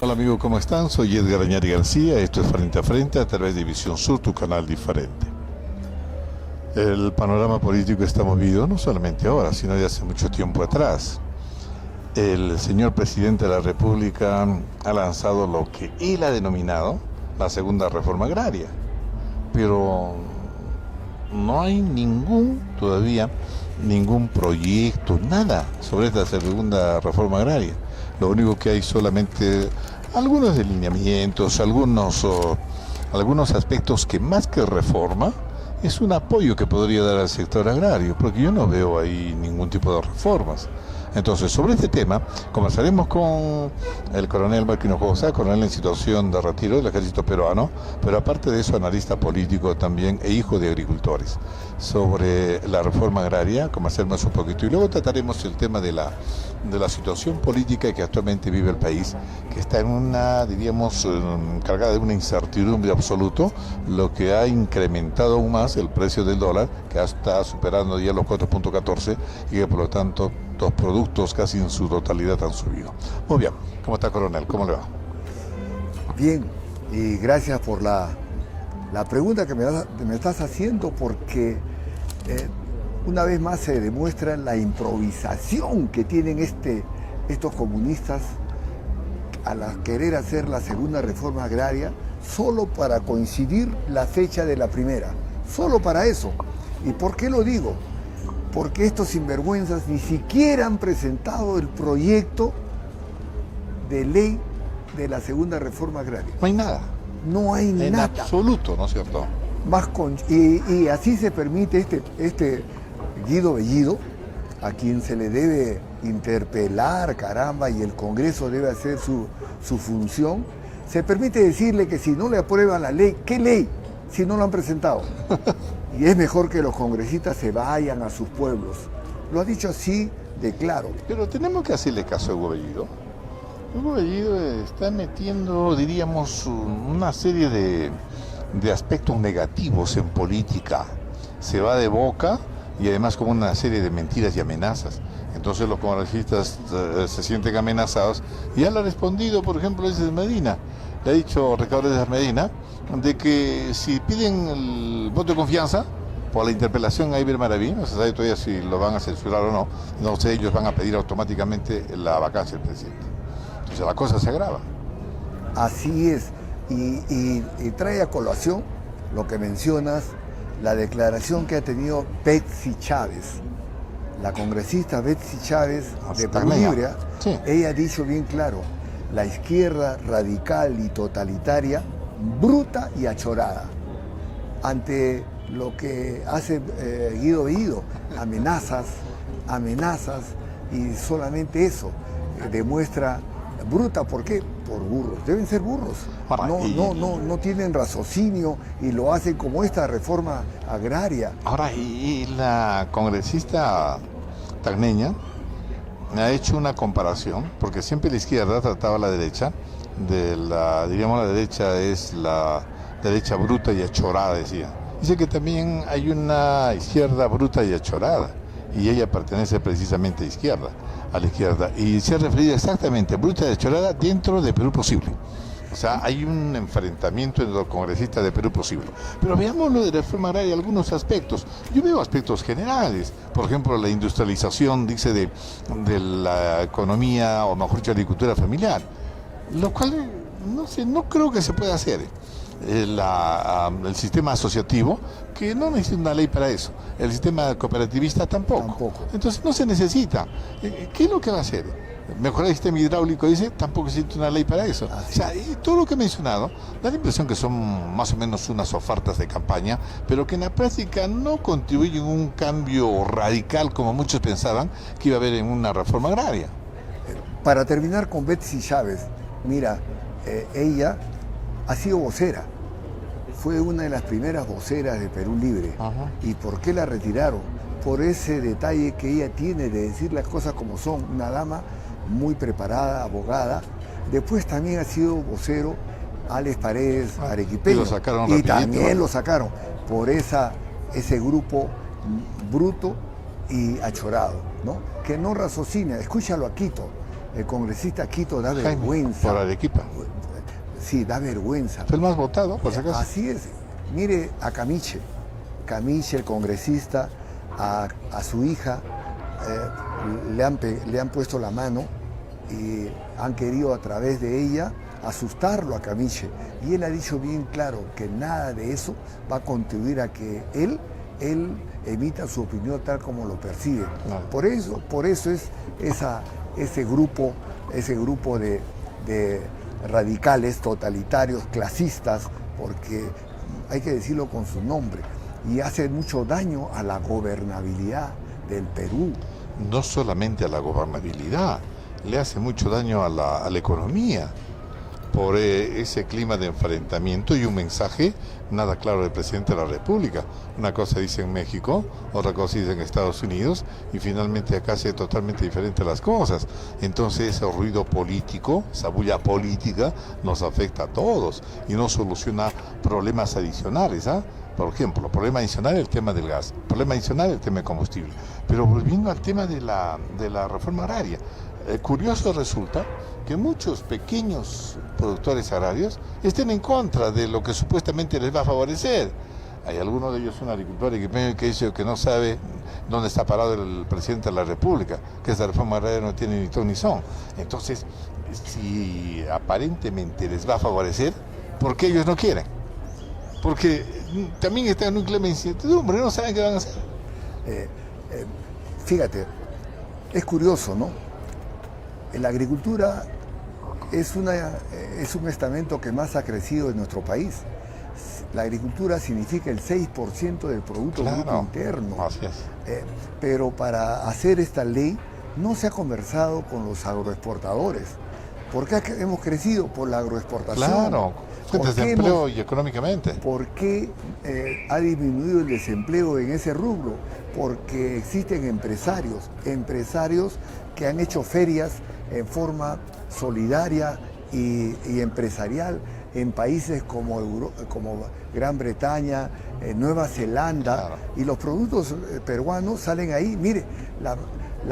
Hola amigo, ¿cómo están? Soy Edgar Añari García, esto es Frente a Frente a través de Visión Sur, tu canal diferente. El panorama político está movido no solamente ahora, sino de hace mucho tiempo atrás. El señor presidente de la República ha lanzado lo que él ha denominado la segunda reforma agraria, pero no hay todavía ningún proyecto, nada sobre esta segunda reforma agraria. Lo único que hay solamente algunos delineamientos, algunos aspectos que más que reforma es un apoyo que podría dar al sector agrario, porque yo no veo ahí ningún tipo de reformas. Entonces, sobre este tema, conversaremos con el coronel Marco Hinojosa, coronel en situación de retiro del ejército peruano, pero aparte de eso, analista político también e hijo de agricultores, sobre la reforma agraria, conversaremos un poquito, y luego trataremos el tema de la situación política que actualmente vive el país, que está en una, diríamos, cargada de una incertidumbre absoluta, lo que ha incrementado aún más el precio del dólar, que está superando ya los 4.14 y que por lo tanto los productos casi en su totalidad han subido. Muy bien, ¿cómo está, coronel? ¿Cómo le va? Bien, y gracias por la pregunta que me estás haciendo, porque una vez más se demuestra la improvisación que tienen estos comunistas al querer hacer la segunda reforma agraria solo para coincidir la fecha de la primera, solo para eso. ¿Y por qué lo digo? Porque estos sinvergüenzas ni siquiera han presentado el proyecto de ley de la segunda reforma agraria. No hay nada. No hay nada. En absoluto, ¿no es cierto? Y así se permite este Guido Bellido, a quien se le debe interpelar, caramba, y el Congreso debe hacer su función, se permite decirle que si no le aprueban la ley, ¿qué ley? Si no lo han presentado. Y es mejor que los congresistas se vayan a sus pueblos. Lo ha dicho así de claro. Pero tenemos que hacerle caso a Hugo Bellido. Hugo Bellido está metiendo, diríamos, una serie de aspectos negativos en política. Se va de boca y además con una serie de mentiras y amenazas. Entonces los congresistas se sienten amenazados y él ha respondido, por ejemplo, desde Medina. Le ha dicho Ricardo desde Medina de que si piden el voto de confianza por la interpelación a Iber Maraví, no se sabe todavía si lo van a censurar o no, entonces ellos van a pedir automáticamente la vacancia del presidente. Entonces la cosa se agrava. Así es, y trae a colación lo que mencionas, la declaración que ha tenido Betsy Chávez, la congresista Betsy Chávez de Perú Libre. Sí. Ella ha dicho bien claro, la izquierda radical y totalitaria, bruta y achorada, ante lo que hace Guido Bellido, amenazas, y solamente eso demuestra bruta. ¿Por qué? Por burros, deben ser burros. No tienen raciocinio y lo hacen como esta reforma agraria. Ahora, y la congresista tacneña ha hecho una comparación, porque siempre la izquierda trataba a la derecha, la derecha es la derecha bruta y achorada, decía. Dice que también hay una izquierda bruta y achorada, y ella pertenece precisamente a la izquierda, y se ha referido exactamente bruta y achorada dentro de Perú Posible. O sea, hay un enfrentamiento entre los congresistas de Perú Posible. Pero veamos lo de la reforma agraria, algunos aspectos. Yo veo aspectos generales. Por ejemplo, la industrialización, dice, de la economía, o mejor dicho, la agricultura familiar. Lo cual, no creo que se pueda hacer. El sistema asociativo, que no necesita una ley para eso. El sistema cooperativista tampoco. Entonces no se necesita. ¿Qué es lo que va a hacer? Mejorar el sistema hidráulico, dice, tampoco existe una ley para eso. O sea, y todo lo que he mencionado da la impresión que son más o menos unas ofertas de campaña, pero que en la práctica no contribuyen a un cambio radical como muchos pensaban que iba a haber en una reforma agraria. Para terminar con Betsy Chávez, mira, ella ha sido vocera, fue una de las primeras voceras de Perú Libre. Ajá. ¿Y por qué la retiraron? Por ese detalle que ella tiene de decir las cosas como son, una dama muy preparada, abogada. Después también ha sido vocero Alex Paredes, arequipeño. Y lo sacaron y rapidito. también lo sacaron por ese grupo bruto y achorado, ¿no? Que no raciocina. Escúchalo a Quito. El congresista Quito da Jaime, vergüenza. por Arequipa. Sí, da vergüenza. Fue el más votado, por si acaso. Así es. Mire a Camiche. Camiche, el congresista, a su hija le han puesto la mano y han querido a través de ella asustarlo a Camiche. Y él ha dicho bien claro que nada de eso va a contribuir a que él emita su opinión tal como lo percibe. Claro. Por eso es ese grupo de radicales, totalitarios, clasistas, porque hay que decirlo con su nombre, y hace mucho daño a la gobernabilidad del Perú. No solamente a la gobernabilidad, le hace mucho daño a la economía, por ese clima de enfrentamiento y un mensaje nada claro del presidente de la República. Una cosa dice en México, otra cosa dice en Estados Unidos, y finalmente acá se totalmente diferente las cosas. Entonces ese ruido político, esa bulla política, nos afecta a todos y no soluciona problemas adicionales, ¿ah? Por ejemplo, problema adicional el tema del gas, problema adicional el tema del combustible. Pero volviendo al tema de la reforma agraria, curioso resulta que muchos pequeños productores agrarios estén en contra de lo que supuestamente les va a favorecer. Hay algunos de ellos, un agricultor que dice que no sabe dónde está parado el presidente de la República, que esa reforma agraria no tiene ni ton ni son. Entonces, si aparentemente les va a favorecer, ¿por qué ellos no quieren? Porque también están en un clima de incertidumbre, no saben qué van a hacer. Fíjate, es curioso, ¿no? La agricultura es un estamento que más ha crecido en nuestro país. La agricultura significa el 6% del Producto Bruto Interno. Así es. Pero para hacer esta ley no se ha conversado con los agroexportadores. ¿Por qué hemos crecido? Por la agroexportación. Claro, fuentes de empleo y económicamente. ¿Por qué ha disminuido el desempleo en ese rubro? Porque existen empresarios que han hecho ferias en forma solidaria y empresarial en países como Gran Bretaña, Nueva Zelanda, claro. Y los productos peruanos salen ahí. Mire, la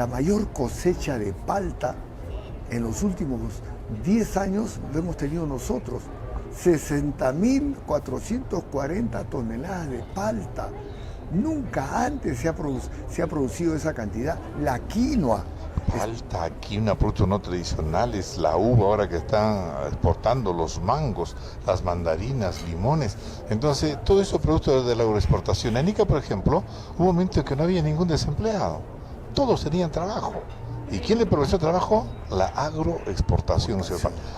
mayor cosecha de palta en los últimos 10 años lo hemos tenido nosotros. 60.440 toneladas de palta. Nunca antes se ha producido esa cantidad. La quinoa. Falta aquí un producto no tradicional, es la uva ahora que están exportando, los mangos, las mandarinas, limones. Entonces, todo eso producto de la agroexportación. En Ica, por ejemplo, hubo un momento en que no había ningún desempleado. Todos tenían trabajo. ¿Y quién le proveyó trabajo? La agroexportación.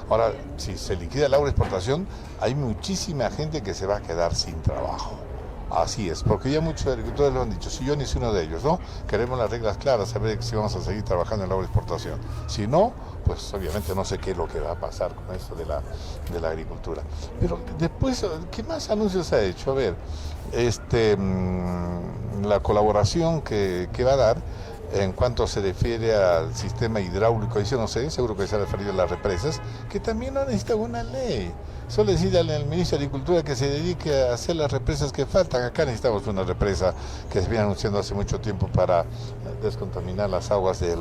Ahora, si se liquida la agroexportación, hay muchísima gente que se va a quedar sin trabajo. Así es, porque ya muchos agricultores lo han dicho, si yo ni soy uno de ellos, ¿no? Queremos las reglas claras, saber si vamos a seguir trabajando en la agroexportación. Si no, pues obviamente no sé qué es lo que va a pasar con esto de la agricultura. Pero después, ¿qué más anuncios ha hecho? A ver, la colaboración que va a dar en cuanto se refiere al sistema hidráulico, yo no sé, seguro que se ha referido a las represas, que también no necesita una ley. Solo decirle al ministro de Agricultura que se dedique a hacer las represas que faltan. Acá necesitamos una represa que se viene anunciando hace mucho tiempo para descontaminar las aguas del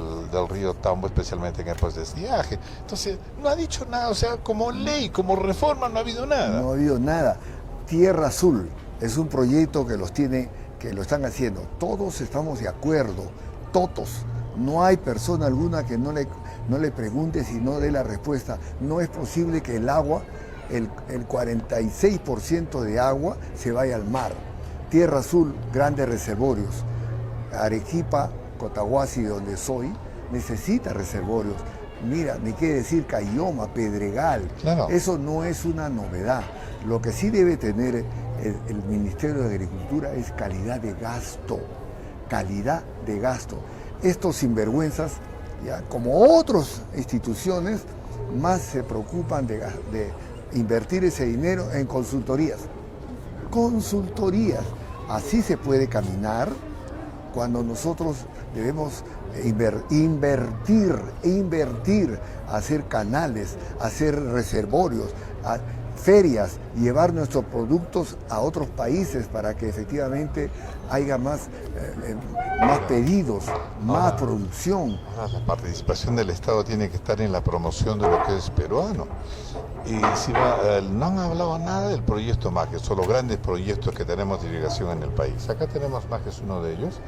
río Tambo, especialmente en épocas de estiaje. Entonces, no ha dicho nada, o sea, como ley, como reforma, no ha habido nada. No ha habido nada. Tierra Azul es un proyecto que lo están haciendo. Todos estamos de acuerdo, todos. No hay persona alguna que no le pregunte si no dé la respuesta. No es posible que el agua, el 46% de agua se vaya al mar. Tierra Azul, grandes reservorios. Arequipa, Cotahuasi, donde soy, necesita reservorios. Mira, me quiere decir Cayoma, Pedregal. Claro. Eso no es una novedad. Lo que sí debe tener el Ministerio de Agricultura es calidad de gasto. Calidad de gasto. Estos sinvergüenzas, ya, como otras instituciones, más se preocupan de invertir ese dinero en consultorías. Consultorías. Así se puede caminar cuando nosotros debemos invertir, hacer canales, hacer reservorios, ferias, llevar nuestros productos a otros países para que efectivamente haya más pedidos, más producción. Ahora la participación del Estado tiene que estar en la promoción de lo que es peruano. Y si no han hablado nada del proyecto MAGES, son los grandes proyectos que tenemos de irrigación en el país. Acá tenemos MAGES, uno de ellos,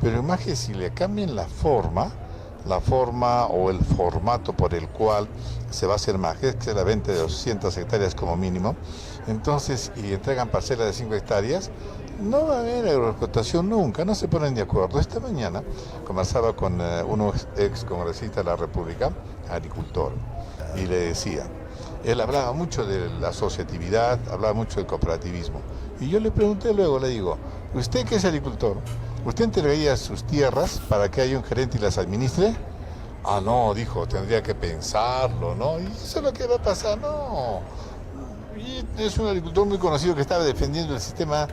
pero en MAGES si le cambian la forma o el formato por el cual se va a hacer MAGES, que es la venta de 200 hectáreas como mínimo, entonces, y entregan parcelas de 5 hectáreas, no va a haber agroexplotación nunca, no se ponen de acuerdo. Esta mañana conversaba con un ex congresista de la República, agricultor, y le decía, él hablaba mucho de la asociatividad, hablaba mucho del cooperativismo, y yo le pregunté luego, le digo, ¿usted que es agricultor? ¿Usted entregaría sus tierras para que haya un gerente y las administre? Ah, no, dijo, tendría que pensarlo, ¿no? ¿Y eso es lo que va a pasar? No. Y es un agricultor muy conocido que estaba defendiendo el sistema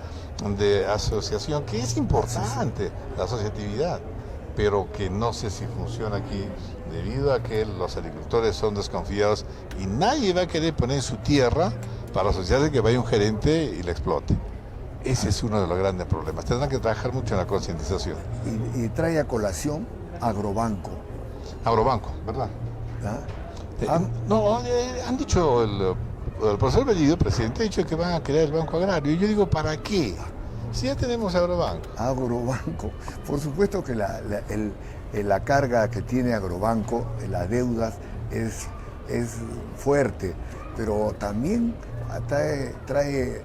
de asociación, que es importante, la asociatividad, pero que no sé si funciona aquí debido a que los agricultores son desconfiados y nadie va a querer poner su tierra para asociarse que vaya un gerente y la explote. Ese es uno de los grandes problemas. Tendrán que trabajar mucho en la concientización. Y trae a colación Agrobanco. Agrobanco, ¿verdad? ¿Ah? Han dicho, el profesor Bellido, presidente, ha dicho que van a crear el Banco Agrario. Y yo digo, ¿para qué? Si ya tenemos Agrobanco. Agrobanco. Por supuesto que la carga que tiene Agrobanco, las deudas, es fuerte, pero también trae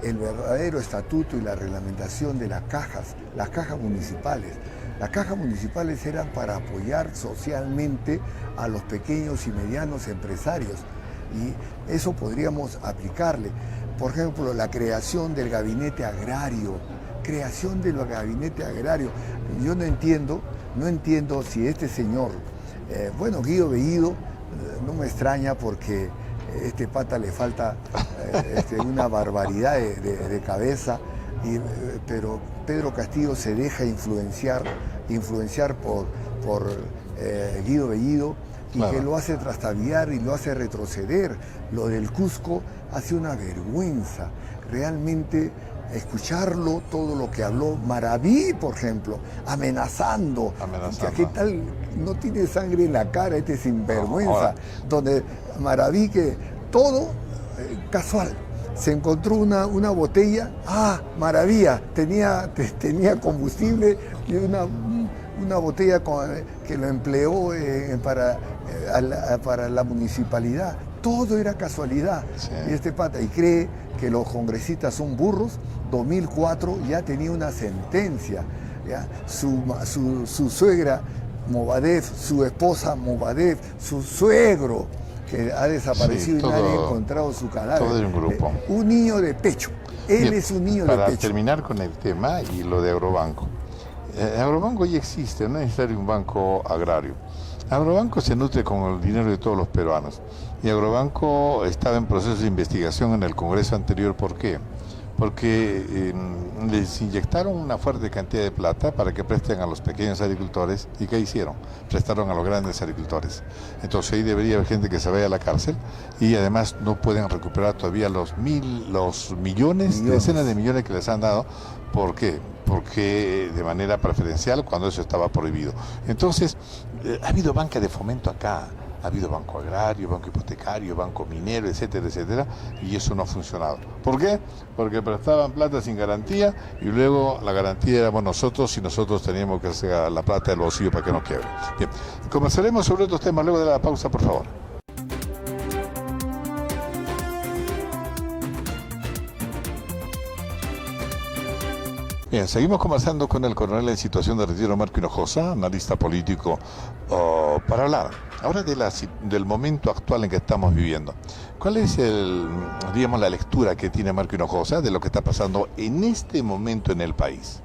el verdadero estatuto y la reglamentación de las cajas municipales. Las cajas municipales eran para apoyar socialmente a los pequeños y medianos empresarios y eso podríamos aplicarle. Por ejemplo, la creación del gabinete agrario. Yo no entiendo si este señor, Guido Bellido, no me extraña porque este pata le falta una barbaridad de cabeza, pero Pedro Castillo se deja influenciar por Guido Bellido y claro, que lo hace trastabillar y lo hace retroceder. Lo del Cusco hace una vergüenza. Realmente escucharlo, todo lo que habló Maraví, por ejemplo, amenazando. ¿Qué tal? No tiene sangre en la cara este sinvergüenza. Donde Maraví, que todo casual. Se encontró una botella, maravilla, tenía combustible y una botella que lo empleó para la municipalidad. Todo era casualidad. Sí. Y este pata, y cree que los congresistas son burros. 2004 ya tenía una sentencia. ¿Ya? Su suegra Movadef, su esposa Movadef, su suegro, que ha desaparecido, sí, y nadie ha encontrado su cadáver. Todo de un grupo. Un niño de pecho. Él es un niño de pecho. Para terminar con el tema y lo de Agrobanco. Agrobanco ya existe, no es necesario un banco agrario. Agrobanco se nutre con el dinero de todos los peruanos. Y Agrobanco estaba en proceso de investigación en el Congreso anterior. ¿Por qué? Porque les inyectaron una fuerte cantidad de plata para que presten a los pequeños agricultores. ¿Y qué hicieron? Prestaron a los grandes agricultores. Entonces ahí debería haber gente que se vaya a la cárcel y además no pueden recuperar todavía los millones, decenas de millones que les han dado. ¿Por qué? Porque de manera preferencial cuando eso estaba prohibido. Entonces, ha habido banca de fomento acá. Ha habido banco agrario, banco hipotecario, banco minero, etcétera, etcétera, y eso no ha funcionado. ¿Por qué? Porque prestaban plata sin garantía y luego la garantía éramos nosotros y nosotros teníamos que hacer la plata del bolsillo para que no quiebre. Bien, conversaremos sobre otros temas luego de la pausa, por favor. Bien, seguimos conversando con el coronel en situación de retiro Marco Hinojosa, analista político, para hablar ahora del momento actual en que estamos viviendo. ¿Cuál es la lectura que tiene Marco Hinojosa de lo que está pasando en este momento en el país?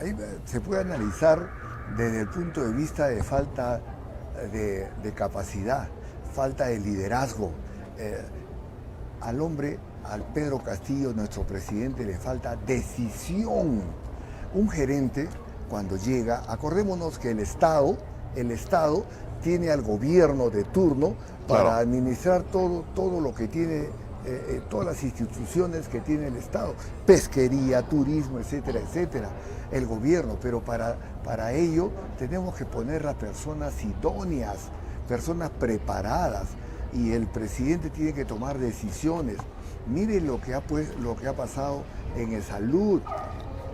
Ahí se puede analizar desde el punto de vista de falta de capacidad, falta de liderazgo. Al Pedro Castillo, nuestro presidente, le falta decisión. Un gerente, cuando llega, acordémonos que el Estado tiene al gobierno de turno para administrar todo lo que tiene todas las instituciones que tiene el Estado, pesquería, turismo, etcétera, etcétera, el gobierno, pero para ello tenemos que poner a personas idóneas, personas preparadas, y el presidente tiene que tomar decisiones. Mire lo que ha pasado en salud.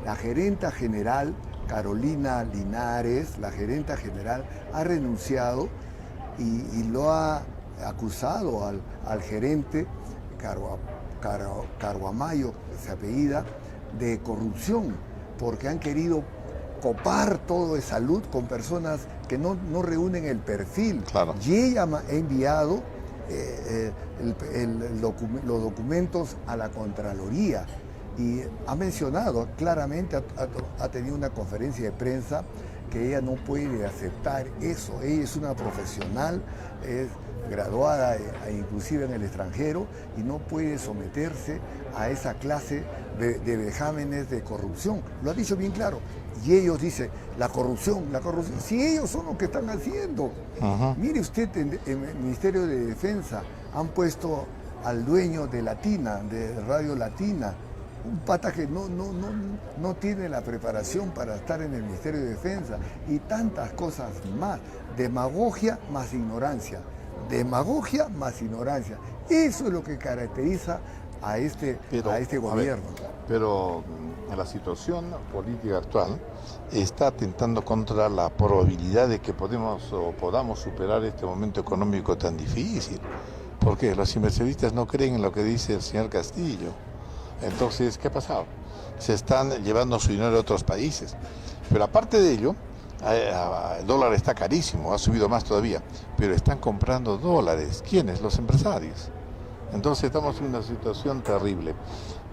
La gerenta general, Carolina Linares, la gerenta general, ha renunciado y lo ha acusado al gerente Carguamayo, se apellida, de corrupción, porque han querido copar todo de salud con personas que no reúnen el perfil. Claro. Y ella ha enviado los documentos a la Contraloría y ha mencionado claramente, ha tenido una conferencia de prensa, que ella no puede aceptar eso. Ella es una profesional, es graduada inclusive en el extranjero, y no puede someterse a esa clase de vejámenes de corrupción. Lo ha dicho bien claro. Y ellos dicen, la corrupción, si ellos son los que están haciendo. Mire usted, en el Ministerio de Defensa han puesto al dueño de Latina, de Radio Latina, un pata que no tiene la preparación para estar en el Ministerio de Defensa, y tantas cosas más. Demagogia más ignorancia. Demagogia más ignorancia. Eso es lo que caracteriza a este gobierno. Pero en la situación política actual está atentando contra la probabilidad de que podamos superar este momento económico tan difícil. Porque los inversionistas no creen en lo que dice el señor Castillo. Entonces, ¿qué ha pasado? Se están llevando su dinero a otros países. Pero aparte de ello, el dólar está carísimo, ha subido más todavía, pero están comprando dólares. ¿Quiénes? Los empresarios. Entonces estamos en una situación terrible.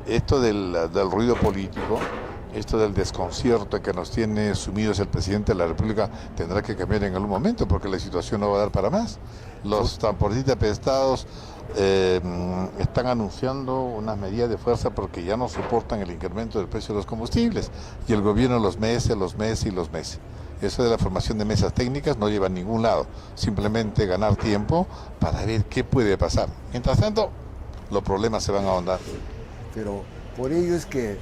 Esto del ruido político, esto del desconcierto que nos tiene sumidos el presidente de la República, tendrá que cambiar en algún momento, porque la situación no va a dar para más. Los transportistas pesados están anunciando unas medidas de fuerza porque ya no soportan el incremento del precio de los combustibles, y el gobierno los mece. Eso de la formación de mesas técnicas no lleva a ningún lado, simplemente ganar tiempo para ver qué puede pasar. Mientras tanto, los problemas se van a ahondar. Pero por ello es que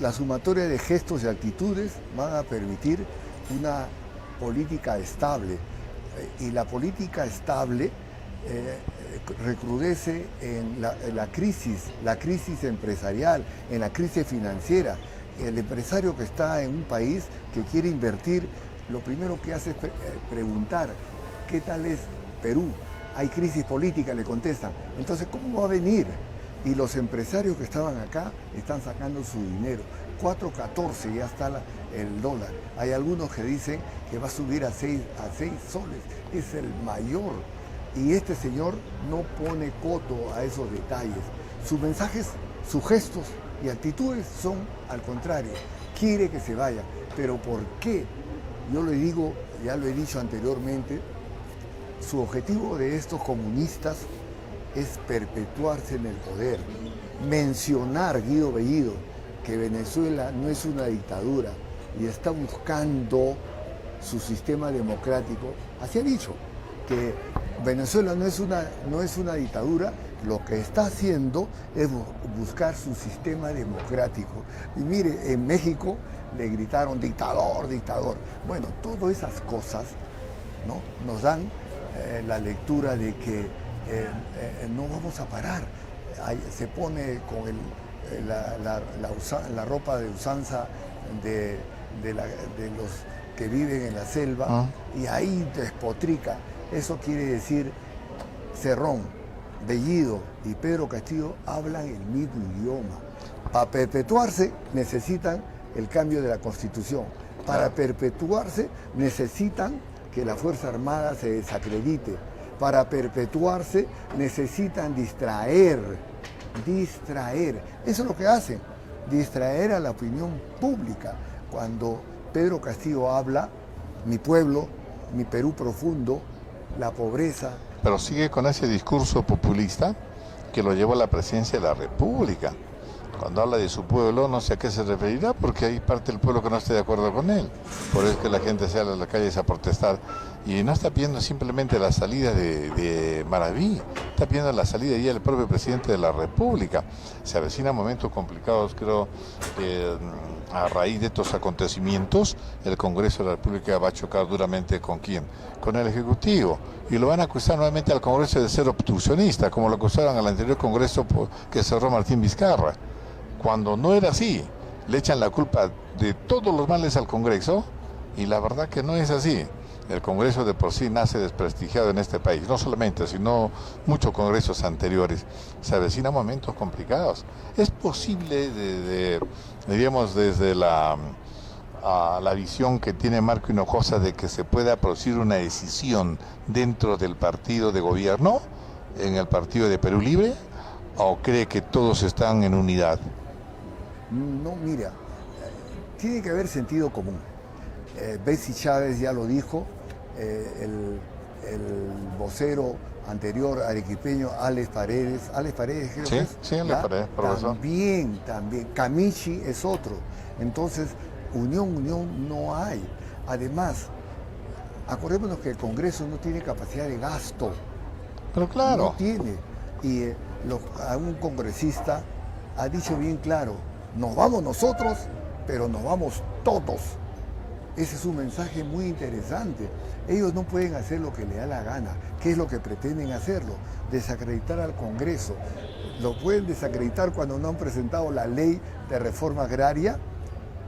la sumatoria de gestos y actitudes van a permitir una política estable, y la política estable recrudece en la crisis empresarial, en la crisis financiera. El empresario que está en un país que quiere invertir, lo primero que hace es preguntar, ¿qué tal es Perú? Hay crisis política, le contestan. Entonces, ¿cómo va a venir? Y los empresarios que estaban acá están sacando su dinero. 4.14 ya está el dólar. Hay algunos que dicen que va a subir a 6 soles. Es el mayor. Y este señor no pone coto a esos detalles. Sus mensajes, sus gestos y actitudes son al contrario. Quiere que se vaya. ¿Pero por qué? Yo le digo, ya lo he dicho anteriormente, su objetivo de estos comunistas es perpetuarse en el poder. Mencionar, Guido Bellido, que Venezuela no es una dictadura y está buscando su sistema democrático. Así ha dicho, que Venezuela no es una dictadura, lo que está haciendo es buscar su sistema democrático. Y mire, en México le gritaron dictador, dictador. Bueno, todas esas cosas, ¿no?, nos dan la lectura de que no vamos a parar. Se pone con la ropa de usanza de los que viven en la selva, y ahí despotrica. Eso quiere decir, Cerrón, Bellido y Pedro Castillo hablan el mismo idioma. Para perpetuarse necesitan el cambio de la Constitución. Para perpetuarse necesitan que la Fuerza Armada se desacredite. Para perpetuarse necesitan distraer. Eso es lo que hacen, distraer a la opinión pública. Cuando Pedro Castillo habla, mi pueblo, mi Perú profundo, la pobreza. Pero sigue con ese discurso populista que lo llevó a la presidencia de la República, Cuando habla de su pueblo, no sé a qué se referirá, porque hay parte del pueblo que no está de acuerdo con él. Por eso es que la gente sale a las calles a protestar. Y no está pidiendo simplemente la salida de Maraví, está pidiendo la salida ya del propio presidente de la República. Se avecinan momentos complicados, creo, a raíz de estos acontecimientos, el Congreso de la República va a chocar duramente ¿con quién? Con el Ejecutivo. Y lo van a acusar nuevamente al Congreso de ser obstruccionista, como lo acusaron al anterior Congreso que cerró Martín Vizcarra. Cuando no era así, le echan la culpa de todos los males al Congreso, y la verdad que no es así. El Congreso de por sí nace desprestigiado en este país, no solamente, sino muchos congresos anteriores. Se avecinan momentos complicados. Es posible, diríamos, desde la visión que tiene Marco Hinojosa de que se pueda producir una decisión dentro del partido de gobierno, en el partido de Perú Libre, o cree que todos están en unidad? No, mira, tiene que haber sentido común. Betsy Chávez ya lo dijo, el vocero anterior arequipeño, Alex Paredes creo que es. Sí, Alex Paredes, profesor. También, Camichi es otro. Entonces, unión no hay. Además, acordémonos que el Congreso no tiene capacidad de gasto. Pero claro. No tiene. Y un congresista ha dicho bien claro, nos vamos nosotros, pero nos vamos todos. Ese es un mensaje muy interesante. Ellos no pueden hacer lo que les da la gana. ¿Qué es lo que pretenden hacerlo? Desacreditar al Congreso. Lo pueden desacreditar cuando no han presentado la ley de reforma agraria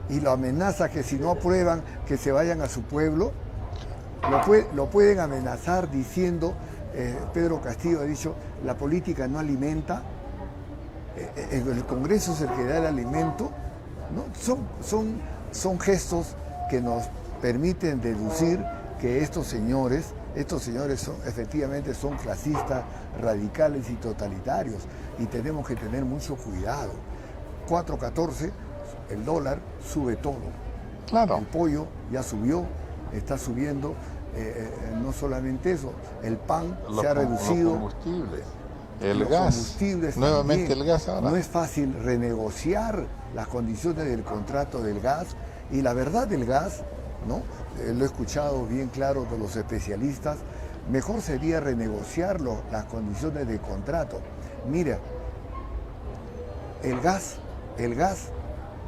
y lo amenaza que si no aprueban que se vayan a su pueblo. Lo pueden amenazar diciendo, Pedro Castillo ha dicho, la política no alimenta, el Congreso es el que da el alimento, ¿no? Son gestos que nos permiten deducir que estos señores efectivamente son clasistas, radicales y totalitarios, y tenemos que tener mucho cuidado. 4.14, el dólar sube todo. Claro. El pollo ya subió, está subiendo, no solamente eso, el pan se ha reducido. Los combustibles, el gas, nuevamente también. El gas ahora. No es fácil renegociar las condiciones del contrato del gas. Y la verdad del gas, ¿no? Lo he escuchado bien claro de los especialistas, mejor sería renegociar las condiciones del contrato. Mira, el gas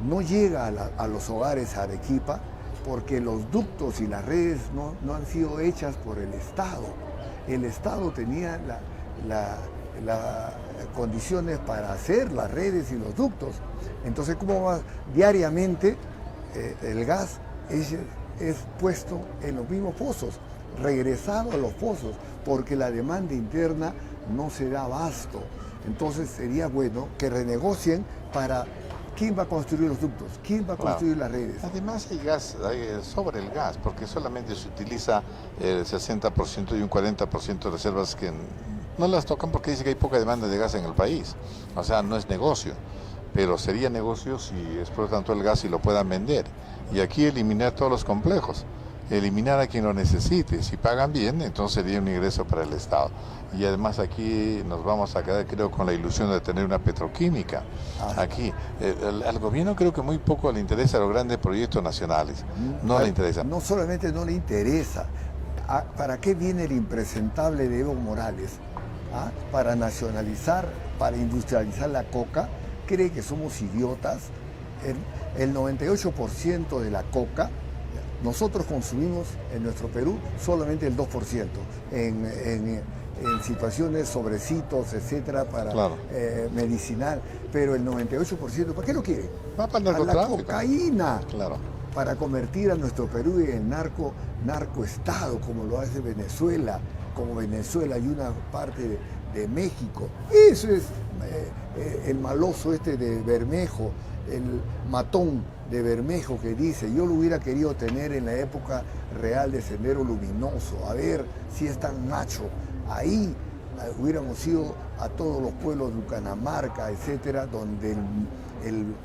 no llega a los hogares a Arequipa porque los ductos y las redes no han sido hechas por el Estado. El Estado tenía las condiciones para hacer las redes y los ductos. Entonces, ¿cómo va diariamente? El gas es puesto en los mismos pozos, regresado a los pozos, porque la demanda interna no se da abasto. Entonces sería bueno que renegocien para quién va a construir los ductos, quién va a construir las redes. Además hay gas sobre el gas, porque solamente se utiliza el 60% y un 40% de reservas que no las tocan porque dice que hay poca demanda de gas en el país. O sea, no es negocio. Pero sería negocio si explotan todo el gas y lo puedan vender. Y aquí eliminar todos los complejos, eliminar a quien lo necesite. Si pagan bien, entonces sería un ingreso para el Estado. Y además aquí nos vamos a quedar, creo, con la ilusión de tener una petroquímica. Aquí, al gobierno creo que muy poco le interesa los grandes proyectos nacionales. No le interesa. No solamente no le interesa. ¿Para qué viene el impresentable de Evo Morales? Para nacionalizar, para industrializar la coca. Cree que somos idiotas. El 98% de la coca nosotros consumimos en nuestro Perú solamente el 2% en situaciones, sobrecitos, etcétera, para medicinal, pero el 98%, ¿para qué lo quiere? Va para el la cocaína, claro, para convertir a nuestro Perú en narcoestado, como lo hace Venezuela, como Venezuela y una parte de México. Eso es el maloso de Bermejo, el matón de Bermejo que dice, yo lo hubiera querido tener en la época real de Sendero Luminoso, a ver si es tan macho. Ahí hubiéramos ido a todos los pueblos de Ucanamarca, etcétera, donde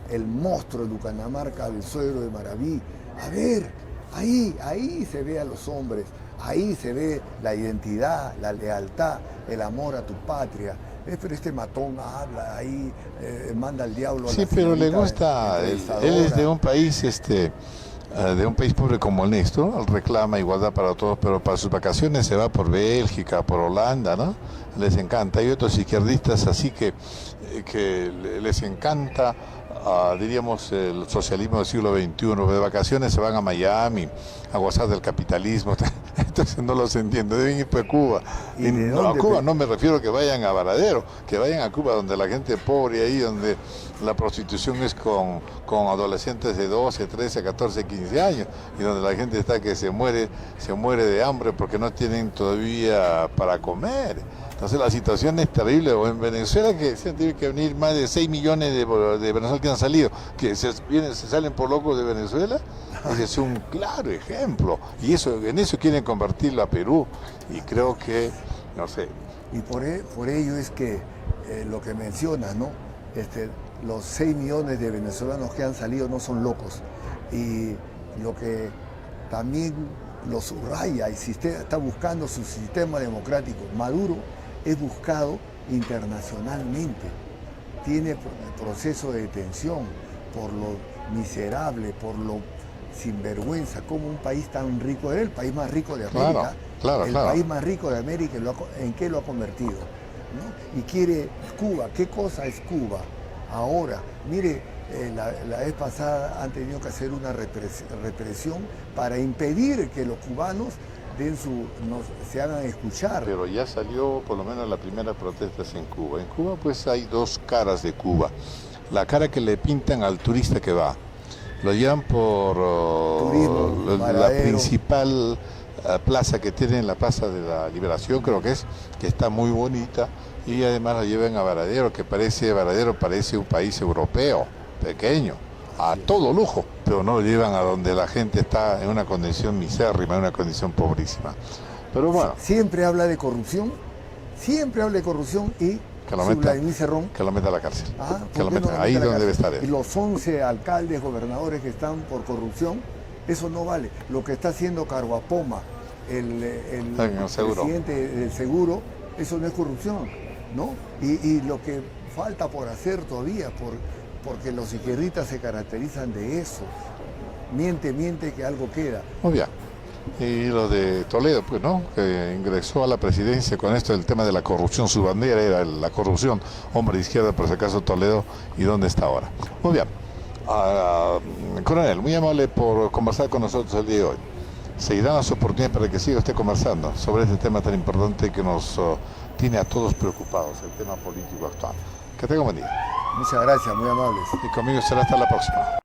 el monstruo de Ucanamarca, el suegro de Maraví, a ver, ahí se ve a los hombres, ahí se ve la identidad, la lealtad, el amor a tu patria. pero este matón habla ahí, manda al diablo a Sí, la pero le señorita gusta, él es de un país, de un país pobre como el nuestro, él reclama igualdad para todos, pero para sus vacaciones se va por Bélgica, por Holanda, ¿no? Les encanta. Hay otros izquierdistas así que les encanta, diríamos, el socialismo del siglo XXI. De vacaciones se van a Miami, a gozar del capitalismo. Entonces no los entiendo, deben ir a Cuba. ¿Y de No, a dónde, Cuba no me refiero que vayan a Varadero, que vayan a Cuba donde la gente pobre ahí, donde la prostitución es con adolescentes de 12, 13, 14, 15 años, y donde la gente está que se muere de hambre porque no tienen todavía para comer. Entonces la situación es terrible. O en Venezuela, que se tiene que venir más de 6 millones de venezolanos que han salido, que se salen por locos de Venezuela. Ese es un claro ejemplo. Y en eso quieren convertirlo a Perú. Y creo que, no sé. Y por ello es que lo que mencionas, ¿no? Los 6 millones de venezolanos que han salido no son locos. Y lo que también lo subraya, está buscando su sistema democrático. Maduro es buscado internacionalmente. Tiene proceso de detención por lo miserable, por lo sinvergüenza, como un país tan rico, es el país más rico de América, claro. país más rico de América, ¿en qué lo ha convertido? ¿No? Y quiere Cuba. ¿Qué cosa es Cuba ahora? Mire, la vez pasada han tenido que hacer una represión para impedir que los cubanos se hagan escuchar. Pero ya salió por lo menos la primera protesta en Cuba. En Cuba pues hay dos caras de Cuba. La cara que le pintan al turista que va. Lo llevan por Turismo, la principal plaza que tienen, la Plaza de la Liberación, creo que está muy bonita, y además la llevan a Varadero, que Varadero parece un país europeo, pequeño, a todo lujo, pero no lo llevan a donde la gente está en una condición misérrima, en una condición pobrísima. Pero bueno. Siempre habla de corrupción y que lo meta a la cárcel. Que lo meta ahí donde debe estar él. Y los 11 alcaldes, gobernadores que están por corrupción, eso no vale. Lo que está haciendo Carguapoma, el presidente del seguro, eso no es corrupción, ¿no? Y lo que falta por hacer todavía, porque los izquierdistas se caracterizan de eso. Miente que algo queda. Muy bien. Y lo de Toledo, pues, ¿no? Que ingresó a la presidencia con esto del tema de la corrupción. Su bandera era la corrupción. Hombre de izquierda, por si acaso, Toledo. ¿Y dónde está ahora? Muy bien. Coronel, muy amable por conversar con nosotros el día de hoy. Seguirán las oportunidades para que siga usted conversando sobre este tema tan importante que nos tiene a todos preocupados, el tema político actual. Que tenga un buen día. Muchas gracias, muy amables. Y conmigo será hasta la próxima.